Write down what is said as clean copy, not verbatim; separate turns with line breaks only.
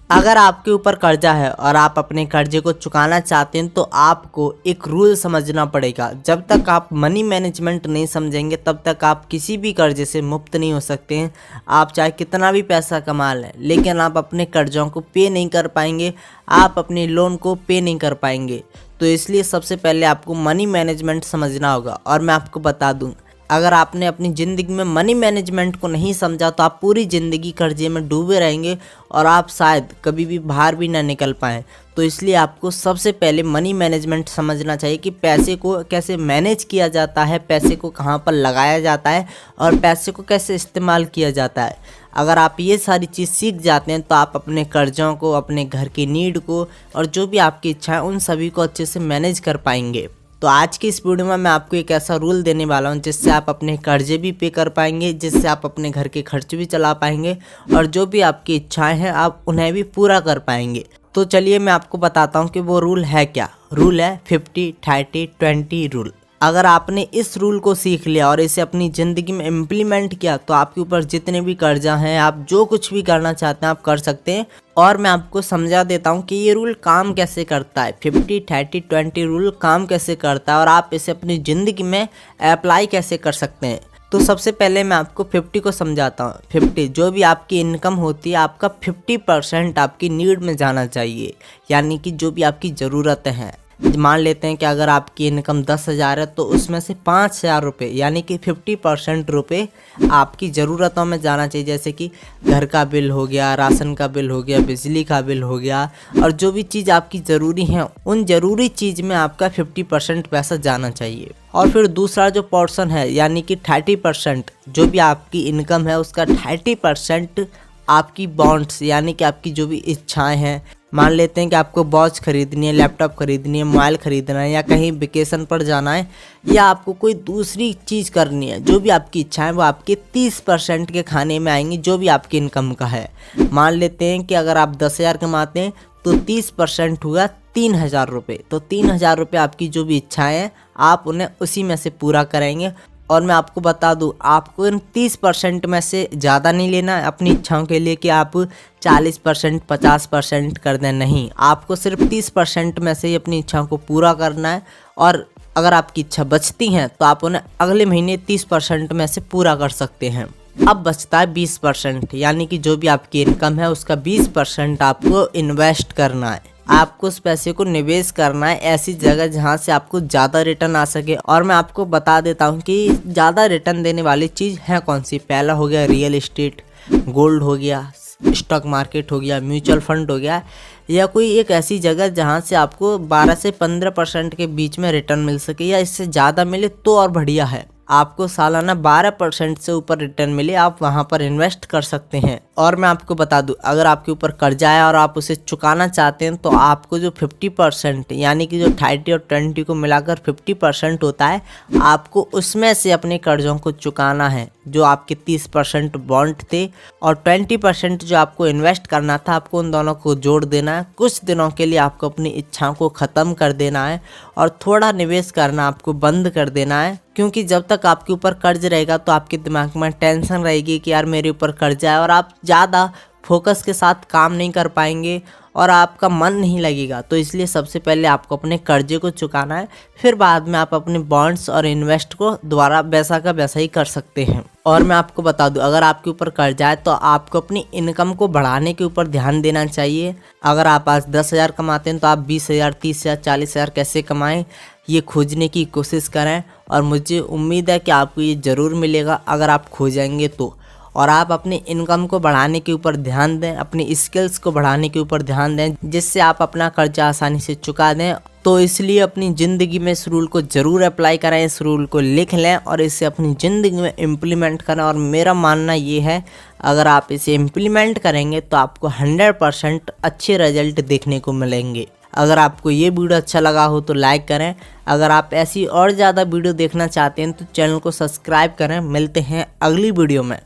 अगर आपके ऊपर कर्जा है और आप अपने कर्जे को चुकाना चाहते हैं तो आपको एक रूल समझना पड़ेगा। जब तक आप मनी मैनेजमेंट नहीं समझेंगे तब तक आप किसी भी कर्जे से मुक्त नहीं हो सकते हैं। आप चाहे कितना भी पैसा कमा लें लेकिन आप अपने कर्जों को पे नहीं कर पाएंगे, आप अपने लोन को पे नहीं कर पाएंगे। तो इसलिए सबसे पहले आपको मनी मैनेजमेंट समझना होगा। और मैं आपको बता दूँ, अगर आपने अपनी ज़िंदगी में मनी मैनेजमेंट को नहीं समझा तो आप पूरी ज़िंदगी कर्जे में डूबे रहेंगे और आप शायद कभी भी बाहर भी ना निकल पाएँ। तो इसलिए आपको सबसे पहले मनी मैनेजमेंट समझना चाहिए कि पैसे को कैसे मैनेज किया जाता है, पैसे को कहाँ पर लगाया जाता है और पैसे को कैसे इस्तेमाल किया जाता है। अगर आप ये सारी चीज़ सीख जाते हैं तो आप अपने कर्ज़ों को, अपने घर की नीड को और जो भी आपकी इच्छा है उन सभी को अच्छे से मैनेज कर पाएंगे। तो आज की इस वीडियो में मैं आपको एक ऐसा रूल देने वाला हूं जिससे आप अपने कर्जे भी पे कर पाएंगे, जिससे आप अपने घर के खर्च भी चला पाएंगे और जो भी आपकी इच्छाएं हैं आप उन्हें भी पूरा कर पाएंगे। तो चलिए मैं आपको बताता हूं कि वो रूल है क्या। रूल है 50-30-20 रूल। अगर आपने इस रूल को सीख लिया और इसे अपनी ज़िंदगी में इम्प्लीमेंट किया तो आपके ऊपर जितने भी कर्जा हैं, आप जो कुछ भी करना चाहते हैं आप कर सकते हैं। और मैं आपको समझा देता हूं कि ये रूल काम कैसे करता है। 50-30-20 रूल काम कैसे करता है और आप इसे अपनी ज़िंदगी में अप्लाई कैसे कर सकते हैं। तो सबसे पहले मैं आपको 50 को समझाता हूँ। 50 जो भी आपकी इनकम होती है, आपका 50% आपकी नीड में जाना चाहिए, यानी कि जो भी आपकी ज़रूरतें हैं। मान लेते हैं कि अगर आपकी इनकम 10,000 है तो उसमें से 5,000 रुपये यानी कि 50% रुपये आपकी ज़रूरतों में जाना चाहिए, जैसे कि घर का बिल हो गया, राशन का बिल हो गया, बिजली का बिल हो गया और जो भी चीज़ आपकी ज़रूरी है उन ज़रूरी चीज़ में आपका 50% पैसा जाना चाहिए। और फिर दूसरा जो पोर्शन है यानी कि 30% जो भी आपकी इनकम है उसका 30% आपकी बॉन्ड्स यानी कि आपकी जो भी इच्छाएं हैं। मान लेते हैं कि आपको वॉच खरीदनी है, लैपटॉप खरीदनी है, मोबाइल खरीदना है या कहीं वेकेशन पर जाना है या आपको कोई दूसरी चीज़ करनी है, जो भी आपकी इच्छा है वो आपके 30% के खाने में आएंगी जो भी आपकी इनकम का है। मान लेते हैं कि अगर आप 10,000 कमाते हैं तो 30% हुआ 3,000 रुपये। तो 3,000 रुपये आपकी जो भी इच्छाएँ हैं आप उन्हें उसी में से पूरा करेंगे। और मैं आपको बता दूं, आपको इन 30% में से ज़्यादा नहीं लेना है अपनी इच्छाओं के लिए कि आप 40% 50% कर दें। नहीं, आपको सिर्फ 30% में से ही अपनी इच्छाओं को पूरा करना है। और अगर आपकी इच्छा बचती हैं तो आप उन्हें अगले महीने 30% में से पूरा कर सकते हैं। अब बचता है 20% यानी कि जो भी आपकी इनकम है उसका 20% आपको इन्वेस्ट करना है। आपको उस पैसे को निवेश करना है ऐसी जगह जहां से आपको ज़्यादा रिटर्न आ सके। और मैं आपको बता देता हूं कि ज़्यादा रिटर्न देने वाली चीज़ है कौन सी। पहला हो गया रियल एस्टेट, गोल्ड हो गया, स्टॉक मार्केट हो गया, म्यूचुअल फंड हो गया, या कोई एक ऐसी जगह जहां से आपको 12 से 15% के बीच में रिटर्न मिल सके या इससे ज़्यादा मिले तो और बढ़िया है। आपको सालाना 12% से ऊपर रिटर्न मिले आप वहां पर इन्वेस्ट कर सकते हैं। और मैं आपको बता दूं, अगर आपके ऊपर कर्जा है और आप उसे चुकाना चाहते हैं तो आपको जो 50% यानी कि जो 30 और 20 को मिलाकर 50% होता है, आपको उसमें से अपने कर्जों को चुकाना है। जो आपके 30% बॉन्ड थे और 20% जो आपको इन्वेस्ट करना था, आपको उन दोनों को जोड़ देना है। कुछ दिनों के लिए आपको अपनी इच्छाओं को ख़त्म कर देना है और थोड़ा निवेश करना आपको बंद कर देना है। क्योंकि जब तक आपके ऊपर कर्ज रहेगा तो आपके दिमाग में टेंशन रहेगी कि यार मेरे ऊपर कर्जा है और आप ज़्यादा फोकस के साथ काम नहीं कर पाएंगे और आपका मन नहीं लगेगा। तो इसलिए सबसे पहले आपको अपने कर्जे को चुकाना है, फिर बाद में आप अपने बॉन्ड्स और इन्वेस्ट को दोबारा वैसा का वैसा ही कर सकते हैं। और मैं आपको बता दूं, अगर आपके ऊपर कर्जा है तो आपको अपनी इनकम को बढ़ाने के ऊपर ध्यान देना चाहिए। अगर आप आज 10,000 कमाते हैं तो आप 20,000, 30,000, 40,000 कैसे कमाएं ये खोजने की कोशिश करें। और मुझे उम्मीद है कि आपको ये ज़रूर मिलेगा अगर आप खोजेंगे तो। और आप अपनी इनकम को बढ़ाने के ऊपर ध्यान दें, अपनी स्किल्स को बढ़ाने के ऊपर ध्यान दें, जिससे आप अपना कर्जा आसानी से चुका दें। तो इसलिए अपनी ज़िंदगी में इस रूल को ज़रूर अप्लाई करें, इस रूल को लिख लें और इसे अपनी ज़िंदगी में इम्प्लीमेंट करें। और मेरा मानना ये है, अगर आप इसे इम्प्लीमेंट करेंगे तो आपको 100% अच्छे रिजल्ट देखने को मिलेंगे। अगर आपको ये वीडियो अच्छा लगा हो तो लाइक करें। अगर आप ऐसी और ज़्यादा वीडियो देखना चाहते हैं तो चैनल को सब्सक्राइब करें। मिलते हैं अगली वीडियो में।